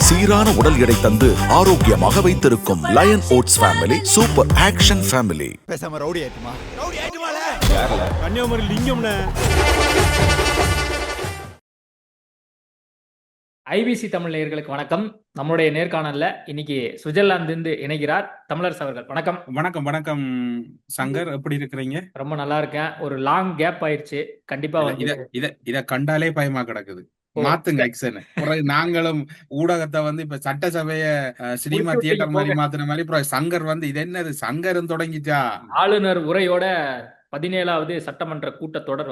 சீரான உடல் எடை தந்து ஆரோக்கியமாக வைத்திருக்கும் lion oats family super action family. பேசாம ரவுடி ஆயிட்டுமா? ரவுடி ஆயிட்டுமால? கன்னியாகுமரி லிங்கம்ல. ஐபிசி தமிழ் நேயர்களுக்கு வணக்கம். நம்மளுடைய நேர்காணல்ல இன்னைக்கு சுவிட்சர்லாந்து இணைகிறார் தமிழரசு அவர்கள். வணக்கம். வணக்கம் வணக்கம் சங்கர், எப்படி இருக்கிறீங்க? ரொம்ப நல்லா இருக்கேன். ஒரு லாங் கேப் ஆயிடுச்சு. கண்டிப்பா இத கண்டாலே பயமா கிடக்குது. மாத்துங்க எக்ஸன். நாங்களும் ஊடகத்தை இப்ப சட்டசபைய சினிமா தியேட்டர் மாதிரி மாத்தின மாதிரி சங்கர் இது என்னது சங்கரும் தொடங்கிச்சா? ஆளுநர் உரையோட 17வது சட்டமன்ற கூட்டத்தொடர்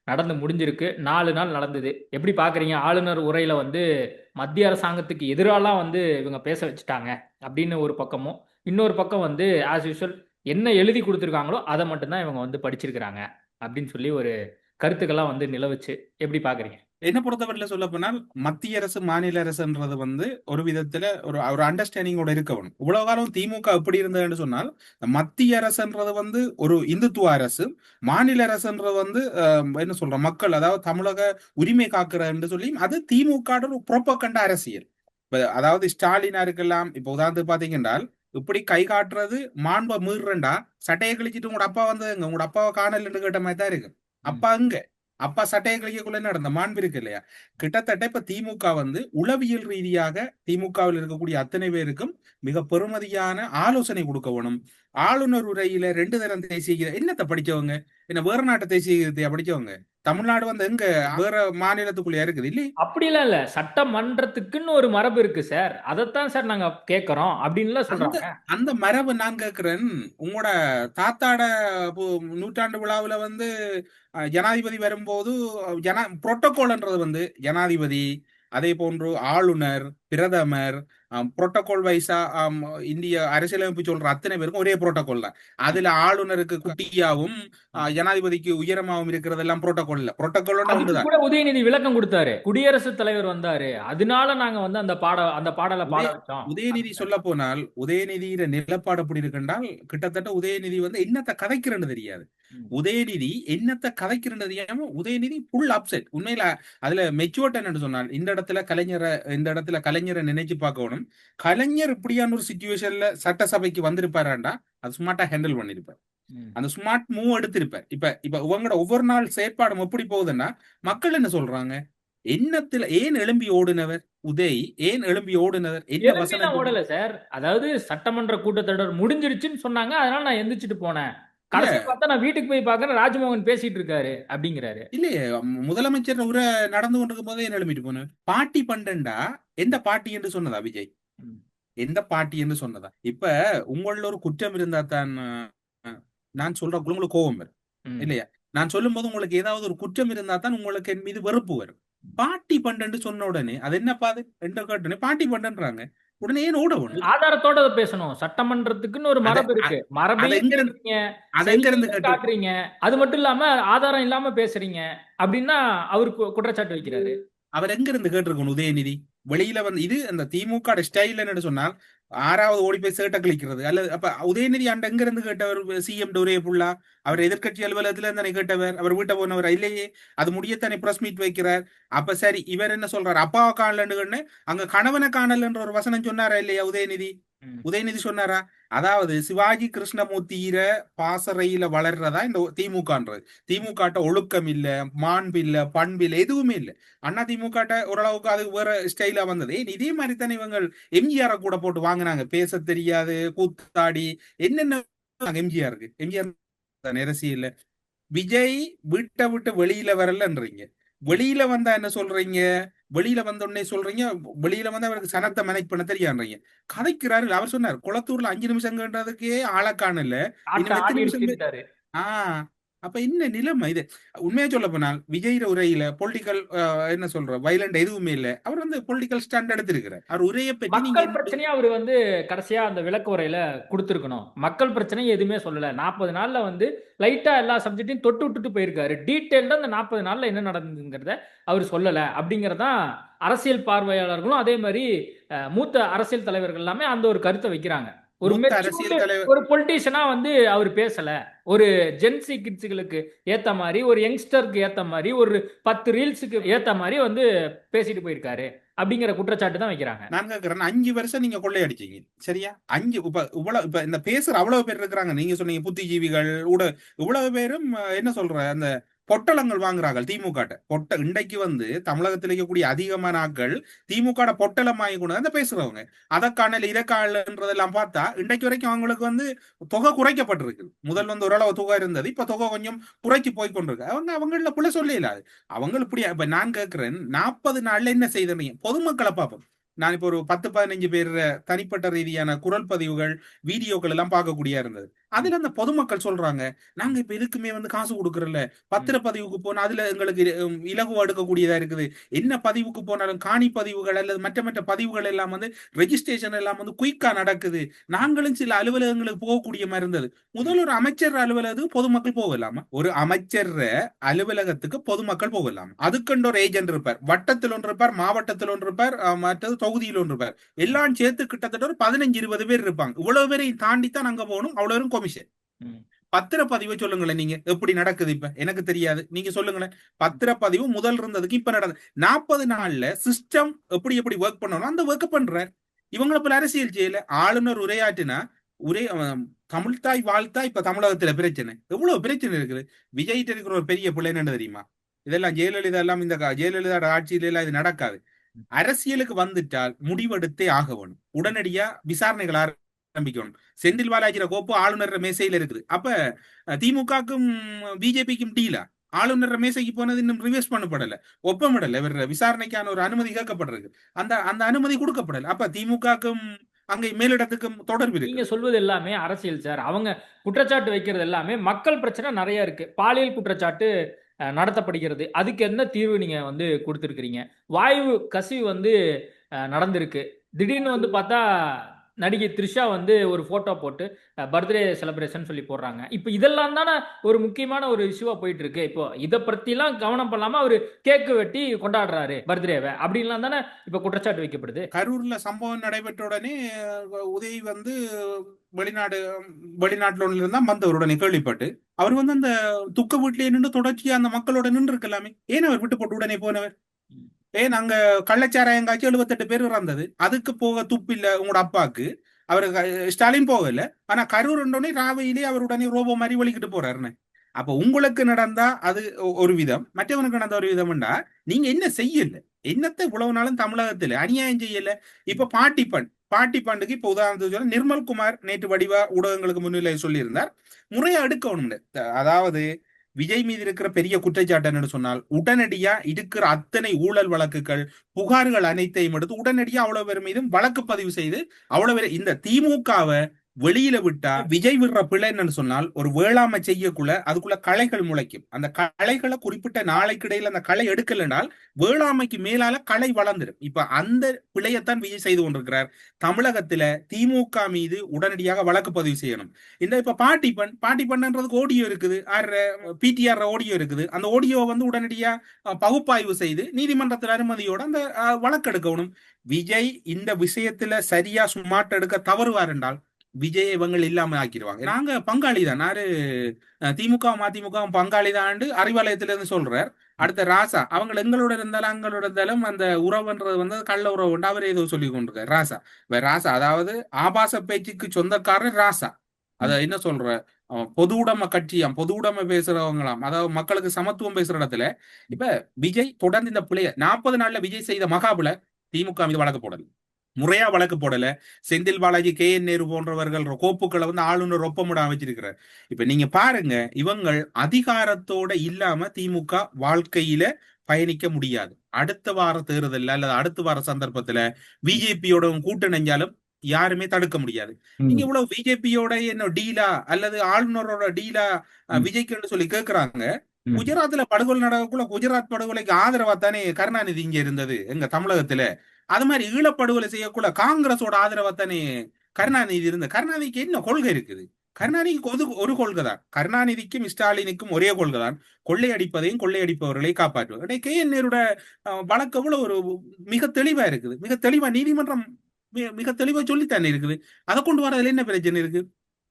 நடந்து முடிஞ்சிருக்கு. 4 நாள் நடந்தது. எப்படி பாக்குறீங்க? ஆளுநர் உரையில மத்திய அரசாங்கத்துக்கு எதிராலாம் இவங்க பேச வச்சுட்டாங்க அப்படின்னு ஒரு பக்கமும், இன்னொரு பக்கம் ஆஸ் யூஷுவல் என்ன எழுதி கொடுத்துருக்காங்களோ அதை மட்டும்தான் இவங்க படிச்சிருக்கிறாங்க அப்படின்னு சொல்லி ஒரு கருத்துக்கெல்லாம் நிலவுச்சு. எப்படி பாக்குறீங்க? என்ன பொறுத்தவரையில சொல்ல போனால் மத்திய அரசு மாநில அரசுன்றது ஒரு விதத்துல ஒரு அண்டர்ஸ்டாண்டிங்கோட இருக்கணும். இவ்வளவு காலம் திமுக எப்படி இருந்ததுன்னு சொன்னால், மத்திய அரசுன்றது ஒரு இந்துத்துவ அரசு, மாநில அரசுன்றது என்ன சொல்ற மக்கள், அதாவது தமிழக உரிமை காக்குறன்னு சொல்லி அது திமுக ஒரு புரோபகண்டா அரசியல். அதாவது ஸ்டாலினா இருக்கலாம். இப்ப உதாரணத்துக்கு பாத்தீங்கன்னா, இப்படி கை காட்டுறது மாண்பை மீறண்டா சட்டையை கழிச்சிட்டு உங்களோட அப்பா உங்களோட அப்பாவை காணலன்னு கேட்ட மாதிரி தான் இருக்கு. அப்பா அப்பா சட்டையை கழிக்கக்குள்ள நடந்த மாண்பு இருக்கு இல்லையா? கிட்டத்தட்ட இப்ப திமுக உளவியல் ரீதியாக திமுகவில் இருக்கக்கூடிய அத்தனை பேருக்கும் மிக பெருமதியான ஆலோசனை கொடுக்க வேணும். ஆளுநர் உரையில 2 தரம் தேசிய என்னத்தை படிச்சவங்க? என்ன வேற நாட்டு தேசிய படிச்சவங்க? தமிழ்நாடு எங்க வேற மாநிலத்துக்குள்ளே இருக்குது இல்ல? அப்படிலாம் இல்ல. சட்டமன்றத்துக்குன்னு ஒரு மரபு இருக்கு சார். அதைத்தான் சார் நாங்க கேட்கிறோம் அப்படின்னு சொல்றாங்க. அந்த மரபு நான் கேட்கிறேன். உங்களோட தாத்தாட நூற்றாண்டு விழாவுல ஜனாதிபதி வரும்போது புரோட்டோகால்ன்றது ஜனாதிபதி, அதே போன்று ஆளுநர், பிரதமர், புரோட்டோகால் வைஸா இந்திய அரசியலமைப்பு சொல்ற அத்தனை பேருக்கும் ஒரே புரோட்டோகால் தான். அதுல ஆளுநருக்கு குட்டியாவும் ஜனாதிபதிக்கு உயரமாவும் இருக்கிறது எல்லாம் புரோட்டோகால் இல்ல. புரோட்டோகால் கூட உதயநிதி விளக்கம் கொடுத்தாரு. குடியரசுத் தலைவர் வந்தாரு, அதனால நாங்க அந்த பாடலை பாட வச்சோம். உதயநிதி சொல்ல போனால் உதயநிதியில நிலப்பாடு எப்படி இருக்குன்றால், கிட்டத்தட்ட உதயநிதி என்னத்தை கதைக்கிறன்னு தெரியாது. உதயநிதி என்னத்தை கதைக்கிறன்னு தெரியாம உதயநிதி ஃபுல் அப்செட். உண்மையில அதுல மெச்சூர்ட் என்னன்னு சொன்னால், இந்த இடத்துல கலைஞரை நினைச்சு பார்க்கணும். கலைஞர் இப்படியான ஒரு சிச்சுவேஷன்ல சட்டசபைக்கு வந்திருப்பாராண்டா அது ஸ்மார்ட்டா ஹேண்டில் பண்ணிருப்பார். அந்த ஸ்மார்ட் மூவ் எடுத்திருப்பார். இப்ப உங்களோட ஒவ்வொரு நாள் செயற்பாடும் எப்படி போகுதுன்னா, மக்கள் என்ன சொல்றாங்க? ஏன் எழும்பி ஓடுனவர் உதய்? ஏன் எழும்பி ஓடுனவர்? என்ன வசனம் ஓடல சார்? அதாவது சட்டமன்ற கூட்டத்தொடர் முடிஞ்சிருச்சுன்னு சொன்னாங்க, அதனால நான் எந்திரிச்சிட்டு போனேன். கடைசி பார்த்தா நான் வீட்டுக்கு போய் பார்க்கறேன், ராஜ்மோகன் பேசிட்டு இருக்காரு அப்படிங்கிறாரு. இல்லையே, முதலமைச்சர் உரை நடந்து கொண்டிருக்கும் போதே என்ன எழுப்பிட்டு போனார்? பாட்டி பண்டா எந்த பாட்டி என்று சொன்னதா விஜய்? எந்த பாட்டி என்று சொன்னதா? இப்ப உங்கள ஒரு குற்றம் இருந்தா தான் நான் சொல்ற உங்களுக்கு கோபம் வரும் இல்லையா? நான் சொல்லும் போது உங்களுக்கு ஏதாவது ஒரு குற்றம் இருந்தா தான் உங்களுக்கு என் மீது வெறுப்பு வரும். பாட்டி பண்டன்னு சொன்ன உடனே அது என்னப்பா அது ரெண்டு கேட்டனே பாட்டி பண்டன்றாங்க. உடனே ஏன் ஓடணும்? ஆதாரத்தோட பேசணும். சட்டமன்றத்துக்குன்னு ஒரு மரபு இருக்கு. மரபு காட்டுறீங்க. அது மட்டும் இல்லாம ஆதாரம் இல்லாம பேசுறீங்க அப்படின்னா அவருக்கு குற்றச்சாட்டு வைக்கிறாரு. அவர் எங்க இருந்து கேட்டிருக்கணும்? உதயநிதி வெளியில இது அந்த திமுக ஸ்டைல் என்ன சொன்னால் 6வது ஓடி போய் சேட்டை கழிக்கிறது அல்லது அப்ப உதயநிதி அண்ட எங்க இருந்து கேட்டவர்? சிஎம் ஒரே புள்ளா அவர் எதிர்கட்சி அலுவலகத்துல இருந்தானே கேட்டவர். அவர் வீட்டை போனவர் இல்லையே, அது முடியத்தானே பிரஸ் மீட் வைக்கிறார். அப்ப சரி, இவர் என்ன சொல்றாரு? அப்பாவை காணலன்னு அங்க கணவனை காணலன்ற ஒரு வசனம் சொன்னாரா இல்லையா உதயநிதி? உதயநிதி சொன்னாரா? அதாவது சிவாஜி கிருஷ்ணமூர்த்தியில பாசறையில வளர்றதா இந்த திமுகன்றது. திமுக ஒழுக்கம் இல்ல, மாண்பு இல்ல, பண்பு இல்ல, எதுவுமே இல்ல. அண்ணா திமுக ஓரளவுக்கு அது வேற ஸ்டைலா வந்தது. இதே மாதிரி தானே இவங்க எம்ஜிஆரை கூட போட்டு வாங்கினாங்க. பேச தெரியாது, கூத்தாடி என்னென்ன எம்ஜிஆருக்கு. எம்ஜிஆர் அரசியல். விஜய் வீட்டை விட்டு வெளியில வரலன்றீங்க. வெளியில வந்தா என்ன சொல்றீங்க? வெளியில வந்த உடனே சொல்றீங்க வெளியில வந்து அவருக்கு சனத்தை மேனேஜ் பண்ண தெரியான்றீங்க. கதைக்கிறாரு. அவர் சொன்னார் குளத்தூர்ல 5 நிமிஷம்ன்றதுக்கே ஆளக்கான இல்ல, அப்ப என்ன நிலைமை இது? உண்மையா சொல்ல போனால் விஜய் உரையில பொலிட்டிக்கல் என்ன சொல்ற வைலண்ட் எதுவுமே இல்ல. அவர் பொலிட்டிக்கல் ஸ்டாண்ட் எடுத்திருக்கிறார். அவர் உரையை பற்றி மக்கள் பிரச்சனையா அவர் கடைசியா அந்த விளக்க உரையில கொடுத்திருக்கணும். மக்கள் பிரச்சனை எதுவுமே சொல்லல. 40 நாள்ல லைட்டா எல்லா சப்ஜெக்டையும் தொட்டு விட்டுட்டு போயிருக்காரு. டீடைல்டா அந்த 40 நாள்ல என்ன நடந்ததுங்கிறத அவர் சொல்லல. அப்படிங்கறதான் அரசியல் பார்வையாளர்களும் அதே மாதிரி மூத்த அரசியல் தலைவர்கள் எல்லாமே அந்த ஒரு கருத்தை வைக்கிறாங்க. ஒரு பொலிட்டீஷியனா அவர் பேசல. ஒரு ஜென்சி கிட்ஸ்களுக்கு ஏத்த மாதிரி, ஒரு யங்ஸ்டருக்கு ஏத்த மாதிரி, ஒரு 10 ரீல்ஸுக்கு ஏத்த மாதிரி பேசிட்டு போயிருக்காரு அப்படிங்கிற குற்றச்சாட்டு தான் வைக்கிறாங்க. நான் கேட்கிறேன், 5 வருஷம் நீங்க கொள்ளையடிச்சீங்க, சரியா? 5 இப்ப இந்த பேசுற அவ்வளவு பேர் இருக்கிறாங்க. நீங்க சொன்னீங்க புத்திஜீவிகள் இவ்வளவு பேரும் என்ன சொல்ற அந்த பொட்டலங்கள் வாங்குறாங்க திமுக இன்றைக்கு வந்து தமிழகத்தில் இருக்கக்கூடிய அதிகமான ஆட்கள் திமுக பொட்டலம் வாங்கி கொண்டு அந்த பேசுறவங்க அதற்கான இதற்கானன்றதெல்லாம் பார்த்தா இன்றைக்கு வரைக்கும் அவங்களுக்கு வந்து தொகை குறைக்கப்பட்டிருக்கு. முதல் வந்து ஓரளவு தொகை இருந்தது, இப்ப தொகை கொஞ்சம் குறைச்சி போய் கொண்டிருக்கு. அவங்கள புள்ள சொல்லலாது. அவங்க இப்படி இப்ப நான் கேட்கிறேன், 40 நாள்ல என்ன செய்தீங்க? பொதுமக்களை பார்ப்போம். நான் இப்போ ஒரு 10-15 பேர் தனிப்பட்ட ரீதியான குரல் பதிவுகள் வீடியோக்கள் எல்லாம் பார்க்கக்கூடிய இருந்தது. அதுல அந்த பொதுமக்கள் சொல்றாங்க, நாங்க இப்ப இதுக்குமே வந்து காசு கொடுக்கறல, பத்திரப்பதிவுக்கு போனா அதுல எங்களுக்கு இலகுவா எடுக்கக்கூடியதா இருக்குது. என்ன பதிவுக்கு போனாலும் காணி பதிவுகள் அல்லது மற்ற பதிவுகள் எல்லாம் வந்து ரெஜிஸ்ட்ரேஷன் எல்லாம் வந்து குயிக்கா நடக்குது. நாங்களும் சில அலுவலகங்களுக்கு போகக்கூடிய மாதிரி இருந்தது. முதல் ஒரு அமைச்சர் அலுவலகத்துக்கு பொதுமக்கள் போகலாமா? ஒரு அமைச்சர் அலுவலகத்துக்கு பொதுமக்கள் போகலாம். அதுக்கென்று ஒரு ஏஜென்ட் இருப்பார், வட்டத்தில் ஒன்று இருப்பார், மாவட்டத்தில் ஒன்று இருப்பார், மற்றது தொகுதியில் ஒன்று இருப்பார். எல்லாம் சேர்த்து கிட்டத்தட்ட ஒரு 15-20 பேர் இருப்பாங்க. இவ்வளவு பேரையும் தாண்டித்தான் அங்க போகணும். அவ்வளவு கொமிஷன். பத்திரப்பதிவு சொல்லுங்களேன், நீங்க எப்படி நடக்குது? இப்ப எனக்கு தெரியாது, நீங்க சொல்லுங்களேன். பத்திரப்பதிவு முதல் இருந்ததுக்கு இப்ப நடக்குது. 40 நாள்ல சிஸ்டம் எப்படி எப்படி ஒர்க் பண்ணணும் அந்த ஒர்க் பண்றார். இவங்களை போல அரசியல் செய்யல. ஆளுநர் உரையாற்றினா தமிழ்தாய் வாழ்த்தா இப்ப தமிழகத்துல பிரச்சனை, எவ்வளவு பிரச்சனை இருக்குது. விஜய் இருக்கிற ஒரு பெரிய பிள்ளை என்ன தெரியுமா? இதெல்லாம் ஜெயலலிதா எல்லாம் இந்த ஜெயலலிதா ஆட்சியில எல்லாம் இது நடக்காது. அரசியலுக்கு வந்துட்டால் முடிவெடுத்தே ஆக வேணும். உடனடியா விசாரணைகள் ஆரம்பிக்கணும். செந்தில் பாலாஜிர கோப்பு ஆளுநர் மேசையில இருக்குது. அப்ப திமுகக்கும் பிஜேபிக்கும் டீலா? ஆளுநர் மேசைக்கு போனது இன்னும் ரிவர்ஸ் பண்ணப்படல, ஒப்பமிடல. இவர் விசாரணைக்கான ஒரு அனுமதி கேட்கப்படுறது, அந்த அனுமதி கொடுக்கப்படல. அப்ப திமுகக்கும் அங்கே மேலிடத்துக்கும் தொடர்பு இருக்கு. நீங்க சொல்வது எல்லாமே அரசியல் சார். அவங்க குற்றச்சாட்டு வைக்கிறது எல்லாமே மக்கள் பிரச்சனை நிறைய இருக்கு. பாலியல் குற்றச்சாட்டு நடத்தப்படுகிறது. அதுக்கு என்ன தீர்வு நீங்க வந்து கொடுத்திருக்கிறீங்க? வாயு கசிவு வந்து நடந்திருக்கு. திடீர்னு வந்து பார்த்தா நடிகை த்ரிஷா வந்து ஒரு போட்டோ போட்டு பர்த்டே செலிப்ரேஷன் சொல்லி போடுறாங்க. இப்போ இதெல்லாம் தானே ஒரு முக்கியமான ஒரு இஷ்யூவா போயிட்டு இருக்கு. இப்போ இதை பற்றிலாம் கவனம் பண்ணாம அவரு கேக்கு வெட்டி கொண்டாடுறாரு பர்த்டேவை அப்படின்லாம் தானே இப்போ குற்றச்சாட்டு வைக்கப்படுது. கரூர்ல சம்பவம் நடைபெற்ற உடனே உதய் வந்து வெளிநாட்டுல இருந்தா வந்தவர் உடனே கேள்விப்பட்டு அவர் வந்து அந்த துக்க வீட்டிலேயே நின்று தொடர்ச்சியா அந்த மக்களோட நின்று இருக்கலாமே. ஏன் அவர் விட்டு போட்டு உடனே போனவர்? ஏன் அங்க கள்ளச்சாராயம் காய்ச்சி 78 பேர் இறந்தது, அதுக்கு போக துப்பு இல்ல உங்களோட அப்பாக்கு? அவரு ஸ்டாலின் போகல, ஆனா கரூர் உடனே ராவையிலே அவர் உடனே ரோபோ மாதிரி வலிக்கிட்டு போறாருன்னு. அப்ப உங்களுக்கு நடந்தா அது ஒரு விதம், மற்றவனுக்கு நடந்த ஒரு விதம்டா நீங்க என்ன செய்யல? என்னத்தை இவ்வளவு நாளும் தமிழகத்துல அநியாயம் செய்யல. இப்ப பாட்டி பண்டுக்கு இப்ப உதாரணத்துக்கு சொல்ல நிர்மல்குமார் நேற்று வடிவா ஊடகங்களுக்கு முன்னிலை சொல்லியிருந்தார், முறையா எடுக்கணும். அதாவது விஜய் மீது இருக்கிற பெரிய குற்றச்சாட்டு என்னன்னு சொன்னால், உடனடியா இருக்கிற அத்தனை ஊழல் வழக்குகள் புகார்கள் அனைத்தையும் எடுத்து உடனடியா அவ்வளவு பேர் மீதும் வழக்கு பதிவு செய்து அவ்வளவு பேர் இந்த திமுகவை வெளியில விட்டா, விஜய் விடுற பிள்ளை என்னன்னு சொன்னால், ஒரு வேளாண்மை செய்யக்குள்ள அதுக்குள்ள களைகள் முளைக்கும். அந்த களைகளை குறிப்பிட்ட நாளைக்கு இடையில அந்த களை எடுக்கலனால் வேளாண்மைக்கு மேலால களை வளர்ந்துடும். இப்ப அந்த பிள்ளையத்தான் விஜய் செய்து கொண்டிருக்கிறார். தமிழகத்துல திமுக மீது உடனடியாக வழக்கு பதிவு செய்யணும். இந்த இப்ப பாட்டி பண்ணன்றதுக்கு ஆடியோ இருக்குது, பிடிஆர் ஆடியோ இருக்குது. அந்த ஆடியோ வந்து உடனடியா பகுப்பாய்வு செய்து நீதிமன்றத்தில் அனுமதியோட அந்த வழக்கு எடுக்கணும். விஜய் இந்த விஷயத்துல சரியா சும்மாட்ட எடுக்க தவறுவார் என்றால் விஜய் இவங்க இல்லாம ஆக்கிடுவாங்க. நாங்க பங்காளி தான், திமுக மதிமுக பங்காளி தான் அறிவாலயத்துல இருந்து சொல்றார். அடுத்த ராசா அவங்க எங்களோட இருந்தாலும் அந்த உறவுன்றது வந்து கள்ள உறவு அவர் ஏதோ சொல்லி கொண்டிருக்காரு ராசா. அதாவது ஆபாச பேச்சுக்கு சொந்தக்காரர் ராசா. அத என்ன சொல்ற, பொது உடைமை கட்சியாம், பொது உடைமை பேசுறவங்களாம், அதாவது மக்களுக்கு சமத்துவம் பேசுற இடத்துல இப்ப விஜய் தொடர்ந்து இந்த பிள்ளைய 40 நாள்ல விஜய் செய்த மகாபுல திமுக மீது வழக்கு போடல, முறையா வழக்கு போடல. செந்தில் பாலாஜி, KN நேரு போன்றவர்கள் கோப்புகளை வந்து ஆளுநர் ஒப்பமிட வச்சிருக்கிறார். இப்ப நீங்க பாருங்க, இவங்கள் அதிகாரத்தோட இல்லாம திமுக வாழ்க்கையில பயணிக்க முடியாது. அடுத்த வார தேர்தல் அல்லது அடுத்த வார சந்தர்ப்பத்துல பிஜேபியோட கூட்டணிஞ்சாலும் யாருமே தடுக்க முடியாது. நீங்க இவ்வளவு பிஜேபியோட என்ன டீலா அல்லது ஆளுநரோட டீலா விஜய்க்கு சொல்லி கேட்கிறாங்க. குஜராத்ல படுகொலை நடக்கக்குள்ள குஜராத் படுகொலைக்கு ஆதரவா தானே கருணாநிதி இங்க இருந்தது எங்க தமிழகத்துல. அது மாதிரி ஈழப்படுகொலை செய்யக்குள்ள காங்கிரஸோட ஆதரவா தானே கருணாநிதி இருந்த. கருணாநிதிக்கு என்ன கொள்கை இருக்குது? கருணாநிதிக்கு ஒரு கொள்கை தான். கருணாநிதிக்கும் ஸ்டாலினுக்கும் ஒரே கொள்கை தான், கொள்ளையடிப்பதையும் கொள்ளையடிப்பவர்களை காப்பாற்றுவது. KN நேருட வழக்கு எவ்வளவு ஒரு மிக தெளிவா இருக்குது, மிக தெளிவா நீதிமன்றம் மிக தெளிவா சொல்லித்தானே இருக்குது. அதை கொண்டு வரதுல என்ன பிரச்சனை இருக்கு?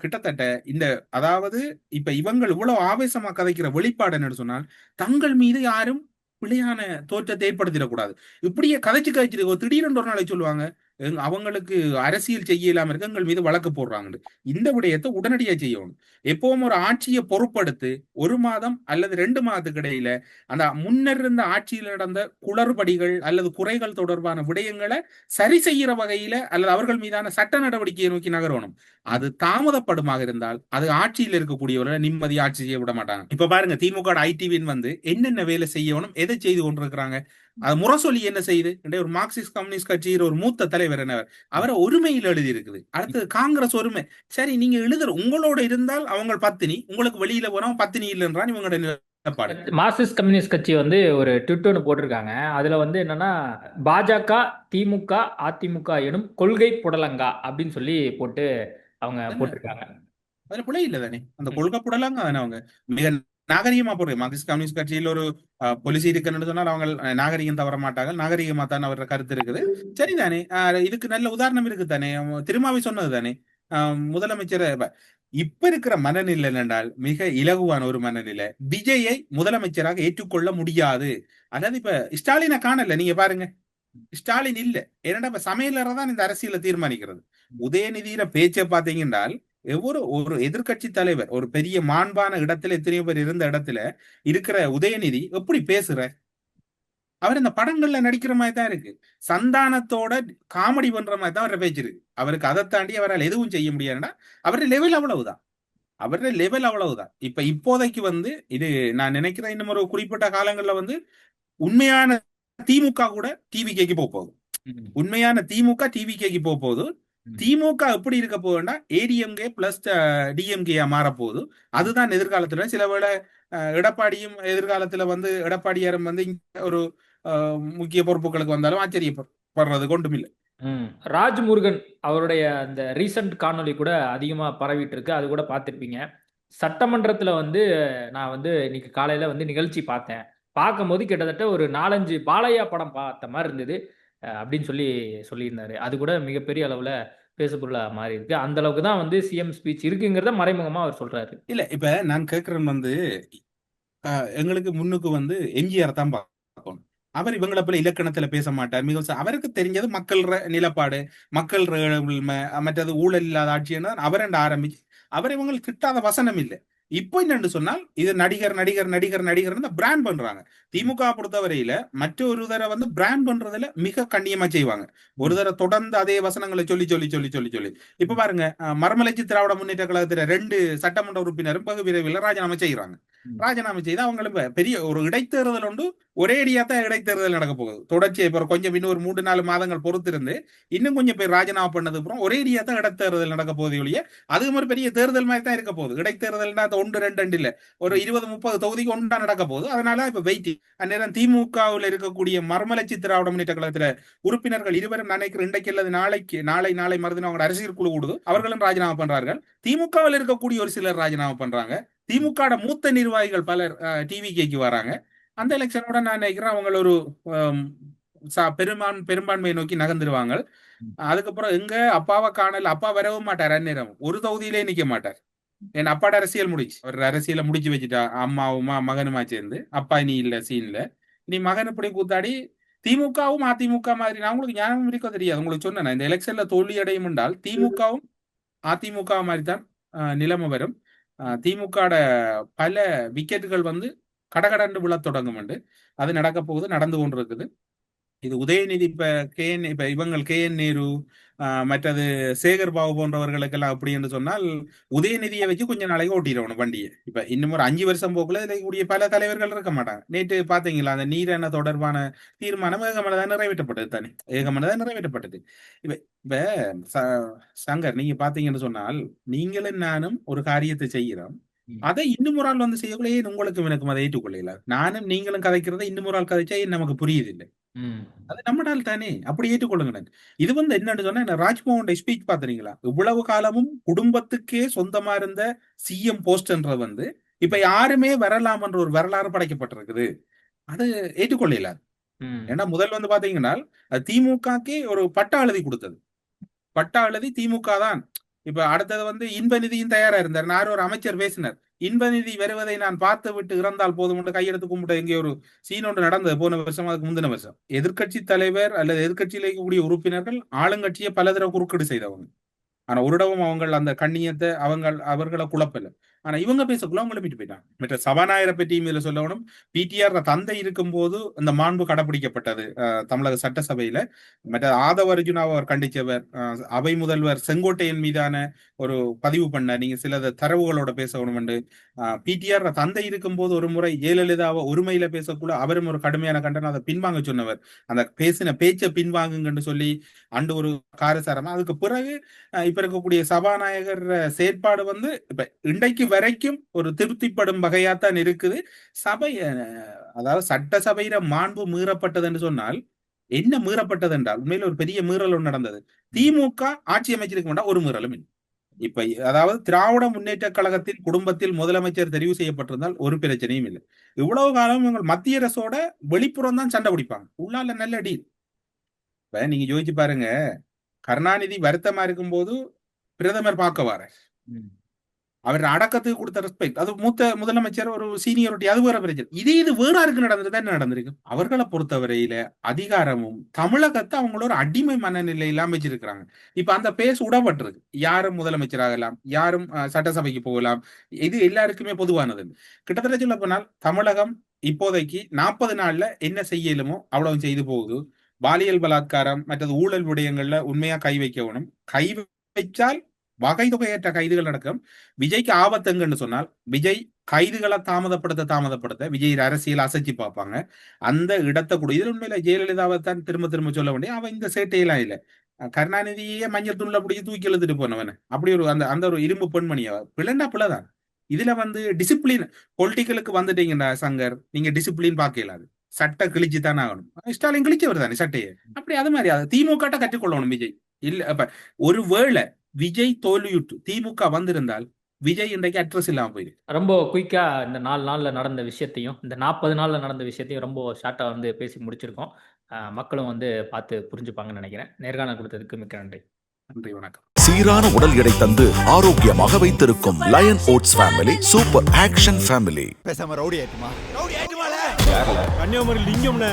கிட்டத்தட்ட இந்த அதாவது இப்ப இவங்க இவ்வளவு ஆவேசமா கதைக்கிற வெளிப்பாடு என்னன்னு சொன்னால், தங்கள் மீது யாரும் பிழையான தோற்றத்தை ஏற்படுத்திடக்கூடாது. இப்படியே கதைச்சு கதைச்சிட்டு திடீரென்று ஒரு நாளைக்கு சொல்லுவாங்க அவங்களுக்கு அரசியல் செய்ய இல்லாம இருக்க எங்கள் மீது வழக்கு போடுறாங்க. இந்த விடயத்தை உடனடியா செய்யணும். எப்பவும் ஒரு ஆட்சியை பொறுப்படுத்து 1 மாதம் அல்லது 2 மாதத்துக்கு இடையில அந்த முன்னர் இருந்த ஆட்சியில் நடந்த குளறுபடிகள் அல்லது குறைகள் தொடர்பான விடயங்களை சரி செய்யற வகையில அல்லது அவர்கள் மீதான சட்ட நடவடிக்கையை நோக்கி நகரணும். அது தாமதப்படுமாக இருந்தால் அது ஆட்சியில் இருக்கக்கூடியவர்களை நிம்மதி ஆட்சி செய்ய விட மாட்டாங்க. இப்ப பாருங்க, திமுக ஐடிவின் வந்து என்னென்ன வேலை செய்யணும், எதை செய்து கொண்டிருக்கிறாங்க. அது முரசொலி என்ன செய்யுது? ஒரு மார்க்சிஸ்ட் கம்யூனிஸ்ட் கட்சியில் ஒரு மூத்த தலைவர் என்னவர் அவரை ஒருமையில் எழுதி இருக்குது. அடுத்தது காங்கிரஸ் ஒருமை. சரி, நீங்க எழுதுற உங்களோட இருந்தால் அவங்க பத்தினி, உங்களுக்கு வெளியில போனா பத்தினி இல்லைன்றான் இவங்களோட நிலப்பாடு. மார்க்சிஸ்ட் கம்யூனிஸ்ட் கட்சி வந்து ஒரு ட்விட் ஒன்று போட்டிருக்காங்க. அதுல வந்து என்னன்னா, பாஜக, திமுக, அதிமுக எனும் கொள்கை புடலங்கா அப்படின்னு சொல்லி போட்டு அவங்க போட்டிருக்காங்க. அதுல பிள்ளை இல்ல தானே, அந்த கொள்கை புடலாங்க தானே. அவங்க மிக நாகரிகமா போடுறது. மார்க்சிஸ்ட் கம்யூனிஸ்ட் கட்சியில் ஒரு பொலிசி இருக்குன்னு சொன்னால் அவங்க நாகரிகம் தவற மாட்டாங்க. நாகரிகமா தான் அவர கருத்து இருக்குது. சரிதானே. இதுக்கு நல்ல உதாரணம் இருக்கு தானே, திருமாவை சொன்னது தானே. முதலமைச்சர் இப்ப இருக்கிற மனநிலை என்றால் மிக இலகுவான ஒரு மனநிலை. விஜயை முதலமைச்சராக ஏற்றுக்கொள்ள முடியாது. அதாவது இப்ப ஸ்டாலினை காணல, நீங்க பாருங்க. ஸ்டாலின் இல்ல. ஏன்னா இப்ப சமையலறை தான் இந்த அரசியலை தீர்மானிக்கிறது. உதயநிதியில பேச்சை பாத்தீங்கன்னால் ஒரு எதிர்கட்சி தலைவர் ஒரு பெரிய மாண்பான இடத்துல எத்தனையோ பேர் இருந்த இடத்துல இருக்கிற உதயநிதி எப்படி பேசுற? அவர் இந்த படங்கள்ல நடிக்கிற மாதிரி தான் இருக்கு. சந்தானத்தோட காமெடி பண்ற மாதிரி தான் அவரை பேச்சிருக்கு. அவருக்கு அதை தாண்டி அவரால் எதுவும் செய்ய முடியாதுன்னா அவருடைய லெவல் அவ்வளவுதான். அவருடைய லெவல் அவ்வளவுதான். இப்போதைக்கு வந்து இது நான் நினைக்கிறேன், இன்னும் ஒரு குறிப்பிட்ட காலங்கள்ல வந்து உண்மையான திமுக கூட டிவிகேக்கு போகுது. உண்மையான திமுக டிவிகேக்கு போகுது. திமுக எப்படி இருக்க போகுதுன்னா ஏடிஎம்கே பிளஸ் டிஎம்கேயா மாறப்போகுது. அதுதான் எதிர்காலத்துல சில வேளை எடப்பாடியும் எதிர்காலத்துல வந்து எடப்பாடியாரும் வந்து ஒரு முக்கிய பொறுப்புகளுக்கு வந்தாலும் ஆச்சரியப்படுறது கொண்டும் இல்லை. ராஜ்முருகன் அவருடைய அந்த ரீசன்ட் காணொலி கூட அதிகமா பரவிட்டு இருக்கு. அது கூட பார்த்திருப்பீங்க. சட்டமன்றத்துல வந்து நான் வந்து இன்னைக்கு காலையில வந்து நிகழ்ச்சி பார்த்தேன். பார்க்கும்போது கிட்டத்தட்ட ஒரு 4-5 பாலையா படம் பார்த்த மாதிரி இருந்தது அப்படின்னு சொல்லியிருந்தாரு. அது கூட மிகப்பெரிய அளவுல பேசுபொருளா மாறி இருக்கு. அந்த அளவுக்கு தான் வந்து சிஎம் ஸ்பீச் இருக்குங்கிறத மறைமுகமா அவர் சொல்றாரு. இல்ல, இப்ப நான் கேட்கிறேன் வந்து எங்களுக்கு முன்னுக்கு வந்து எம்ஜிஆர் தான் பார்க்கணும். அவர் இவங்களை போல இலக்கணத்துல பேச மாட்டார். மிகவும் அவருக்கு தெரிஞ்சது மக்கள் நிலப்பாடு, மக்கள் மற்றது ஊழல் இல்லாத ஆட்சின்னு அவர் ஆரம்பிச்சு அவர் இவங்களுக்கு கிட்டாத வசனம் இல்லை. இப்போ என்னன்னு சொன்னால் இது நடிகர் நடிகர் நடிகர் நடிகர் பிராண்ட் பண்றாங்க. திமுக பொறுத்தவரையில மற்றொரு தடவை வந்து பிராண்ட் பண்றதுல மிக கண்ணியமா செய்வாங்க. ஒரு தடவை தொடர்ந்து அதே வசனங்களை சொல்லி சொல்லி சொல்லி சொல்லி சொல்லி இப்ப பாருங்க, மறுமலர்ச்சி திராவிட முன்னேற்ற கழகத்துல 2 சட்டமன்ற உறுப்பினரும் வெகு விரைவில் ராஜினாமா செய்யறாங்க. ராஜினாமா செய்து அவங்களுக்கு பெரிய ஒரு இடைத்தேர்தல் உண்டு. ஒரே அடியா தான் இடைத்தேர்தல் நடக்க போகுது. தொடர்ச்சியை இப்போ கொஞ்சம் இன்னும் ஒரு 3-4 மாதங்கள் பொறுத்திருந்து இன்னும் கொஞ்சம் பேர் ராஜினாமா பண்ணது அப்புறம் ஒரே அடியா தான் இடைத்தேர்தல் நடக்க போகுது ஒழிய அதுக்கு ஒரு பெரிய தேர்தல் மாதிரி தான் இருக்க போகுது. இடைத்தேர்தல்னா 1-2 இல்ல, ஒரு 20-30 தொகுதிக்கு ஒன்றா நடக்க போகுது. அதனால இப்ப வெயிட். அந்நேரம் திமுகவில் இருக்கக்கூடிய மறுமலர்ச்சி திராவிட முன்னேற்ற கழகத்துல உறுப்பினர்கள் இருவரும் நினைக்கிற இன்றைக்கு அல்லது நாளை மறுதினம் அவங்க அரசியல் குழு கூடுது, அவர்களும் ராஜினாமா பண்றார்கள். திமுகவில் இருக்கக்கூடிய ஒரு சிலர் ராஜினாமா பண்றாங்க. திமுக மூத்த நிர்வாகிகள் பலர் டிவிகேக்கு வராங்க. அந்த எலெக்ஷனோட நான் நினைக்கிறேன் அவங்க ஒரு பெரும்பான்மையை நோக்கி நகர்ந்துருவாங்க. அதுக்கப்புறம் எங்க அப்பாவை காணல, அப்பா வரவும் மாட்டார். அந்நேரம் ஒரு தொகுதியிலே நிக்க மாட்டார். என் அப்பாட அரசியல் முடிச்சு, அவர் அரசியலை முடிச்சு வச்சுட்டா. அம்மாவுமா மகனுமா சேர்ந்து அப்பா நீ இல்ல சீன்ல நீ மகன் இப்படி கூத்தாடி திமுகவும் அதிமுக மாதிரி. நான் உங்களுக்கு ஞாபகம் இருக்க தெரியாது, உங்களுக்கு சொன்னேன் இந்த எலெக்ஷன்ல தோல்வி அடையும் என்றால் திமுகவும் அதிமுக மாதிரி தான் நிலைமை வரும். திமுக பல விக்கெட்டுகள் வந்து கடகடண்டு விழ தொடங்கும். அது நடக்க போகுது, நடந்து கொண்டிருக்குது. இது உதயநிதி இப்ப இவங்க KN நேரு மற்றது சேகர் பாபு போன்றவர்களுக்கெல்லாம் அப்படி என்று சொன்னால் உதயநிதியை வச்சு கொஞ்ச நாளைக்கு ஓட்டிடணும் வண்டியை. இப்ப இன்னும் ஒரு 5 வருஷம் போக்குல இதுல கூடிய பல தலைவர்கள் இருக்க மாட்டாங்க. நேற்று பாத்தீங்களா அந்த நீரெண்ண தொடர்பான தீர்மானம் ஏகமனதான் நிறைவேற்றப்பட்டது தானே, ஏகமனதான் நிறைவேற்றப்பட்டது. இப்ப இப்ப சங்கர் நீங்க பாத்தீங்கன்னு சொன்னால் நீங்களும் நானும் ஒரு காரியத்தை செய்கிறோம், அதை இன்னும் ஒரு ஆள் வந்து செய்யக்குள்ளே உங்களுக்கும் எனக்கும் அதை ஏற்றுக்கொள்ளல. நானும் நீங்களும் கதைக்கிறத இன்னும் ஒரு ஆள் கதைச்சா நமக்கு புரியுது இல்லை. அது நம்ம நாள் தானே, அப்படி ஏற்றுக்கொள்ளுங்க. இது வந்து என்னன்னு சொன்னா ராஜ்மோகன் ஸ்பீச் பாத்தீங்களா, இவ்வளவு காலமும் குடும்பத்துக்கே சொந்தமா இருந்த சிஎம் போஸ்ட்ன்ற வந்து இப்ப யாருமே வரலாம் என்ற ஒரு வரலாறு படைக்கப்பட்டிருக்குது. அது ஏற்றுக்கொள்ளல. ஏன்னா முதல் வந்து பாத்தீங்கன்னா திமுகக்கே ஒரு பட்டா எழுதி கொடுத்தது. பட்டா எழுதி திமுக தான். இப்ப அடுத்தது வந்து இன்ப நிதியும் தயாரா இருந்தார். நான் ஒரு அமைச்சர் பேசினார், இன்ப நிதி வருவதை நான் பார்த்து விட்டு இறந்தால் போதும் என்று கையெடுத்து கும்பிட்ட எங்கே ஒரு சீன் ஒன்று நடந்தது போன வருஷம், அதுக்கு முந்தின வருஷம். எதிர்க்கட்சி தலைவர் அல்லது எதிர்க்கட்சியில் இருக்கக்கூடிய உறுப்பினர்கள் ஆளுங்கட்சியை பலதர குறுக்கீடு செய்தவங்க. ஆனா ஒருடவும் அவங்க அந்த கண்ணியத்தை அவர்களை குழப்பல. ஆனா இவங்க பேசக்குள்ள அவங்கள மீட்டு போயிட்டாங்க. மற்ற சபாநாயகரை பற்றியும் இதுல சொல்லணும். பிடிஆர் தந்தை இருக்கும்போது இந்த மாண்பு கடைபிடிக்கப்பட்டது தமிழக சட்டசபையில. மற்ற ஆதவ அர்ஜுனாவை அவர் கண்டிச்சவர். அவை முதல்வர் செங்கோட்டையன் மீதான ஒரு பதிவு பண்ண நீங்க சில தரவுகளோட பேசணும் என்று பிடிஆர் தந்தை இருக்கும்போது ஒரு முறை ஜெயலலிதாவை ஒருமையில பேசக்குள்ள அவரும் ஒரு கடுமையான கண்டனம், அதை பின்வாங்க சொன்னவர். அந்த பேசின பேச்சை பின்வாங்குங்கன்னு சொல்லி அண்டு ஒரு காரசாரமா. அதுக்கு பிறகு இப்ப இருக்கக்கூடிய சபாநாயகர் செயற்பாடு இப்ப இன்றைக்கு வரைக்கும் ஒரு திருப்திப்படும் வகையாத்தான் இருக்குது. சபை அதாவது சட்டசபையில மாண்பு மீறப்பட்டது என்று சொன்னால் என்ன மீறப்பட்டது என்றால் உண்மையில ஒரு பெரிய மீறல் ஒன்று நடந்தது. திமுக ஆட்சி அமைச்சிருக்க வேண்டாம், ஒரு மீறலும் இல்லை. இப்ப அதாவது திராவிட முன்னேற்ற கழகத்தின் குடும்பத்தில் முதலமைச்சர் தெரிவு செய்யப்பட்டிருந்தால் ஒரு பிரச்சனையும் இல்லை. இவ்வளவு காலம் இவங்க மத்திய அரசோட வெளிப்புறம் தான் சண்டை பிடிப்பாங்க, உள்ளால நல்ல டீல். இப்ப நீங்க யோசிச்சு பாருங்க, கருணாநிதி வருத்தமா இருக்கும் போது பிரதமர் பார்க்க வர அவர் அடக்கத்துக்கு கொடுத்த ரெஸ்பெக்ட், அது மூத்த முதலமைச்சர், ஒரு சீனியரிட்டி, அது வேற பிரச்சனை. இது வேற யாருக்கு நடந்திருந்தா என்ன நடந்திருக்கு? அவர்களை பொறுத்தவரையில அதிகாரமும் தமிழகத்தை அவங்கள ஒரு அடிமை மனநிலையில அமைச்சிருக்கிறாங்க. இப்ப அந்த பேஸ் உடப்பட்டிருக்கு. யாரும் முதலமைச்சர் ஆகலாம், யாரும் சட்டசபைக்கு போகலாம், இது எல்லாருக்குமே பொதுவானது. கிட்டத்தட்ட சொல்ல போனால் தமிழகம் இப்போதைக்கு 40 நாள்ல என்ன செய்யலுமோ அவ்வளவு செய்து போகுது. பாலியல் பலாத்காரம் மற்றது ஊழல் விடயங்கள்ல உண்மையா கை வைக்கணும். கை வைச்சால் வகை தொகையற்ற கைதுகள் நடக்கும். விஜய்க்கு ஆபத்துங்கன்னு சொன்னால் விஜய் கைதுகளை தாமதப்படுத்த விஜய் அரசியல் அசைச்சு பார்ப்பாங்க. அந்த இடத்தை கூட இதுல உண்மையில ஜெயலலிதாவை தான் திரும்ப சொல்ல வேண்டிய. அவன் இந்த சேட்டையெல்லாம் இல்லை. கருணாநிதியே மஞ்சள் துணில பிடிச்சி தூக்கி எழுதிட்டு போனவன் அப்படி ஒரு அந்த ஒரு இரும்பு பெண்மணியா பிள்ளைண்டா பிள்ளைதான். இதுல டிசிப்ளின் பொலிட்டிக்கலுக்கு வந்துட்டீங்கடா சங்கர், நீங்க டிசிப்ளின் பார்க்க இயலாது. சட்டை கிழிச்சு தானே ஆகணும். ஸ்டாலின் கிழிச்சவர் தானே சட்டையை. அப்படி அது மாதிரி அதை திமுக கற்றுக்கொள்ளணும் விஜய். இல்ல அப்ப ஒருவேளை விஜய் தோல்வியுற்று திமுக வந்திருந்தால் விஜய் இன்றைக்கு அட்ரஸ் இல்லாம போயிருக்கு. ரொம்ப குயிக்கா இந்த 4 நாள்ல நடந்த விஷயத்தையும் இந்த 40 நாள்ல நடந்த விஷயத்தையும் ரொம்ப ஷார்ட்டா பேசி முடிச்சிருக்கோம். மக்களும் பார்த்து புரிஞ்சுப்பாங்கன்னு நினைக்கிறேன். நேர்காணல் கொடுத்ததுக்கு மிக்க நன்றி. நன்றி, வணக்கம். சீரான உடல் எடை தந்து ஆரோக்கியமாக வைத்திருக்கும் lion oats family super action family. பேசாம ரவுடி ஆயிட்டுமா? கன்னியாகுமரி லிங்கம்னே.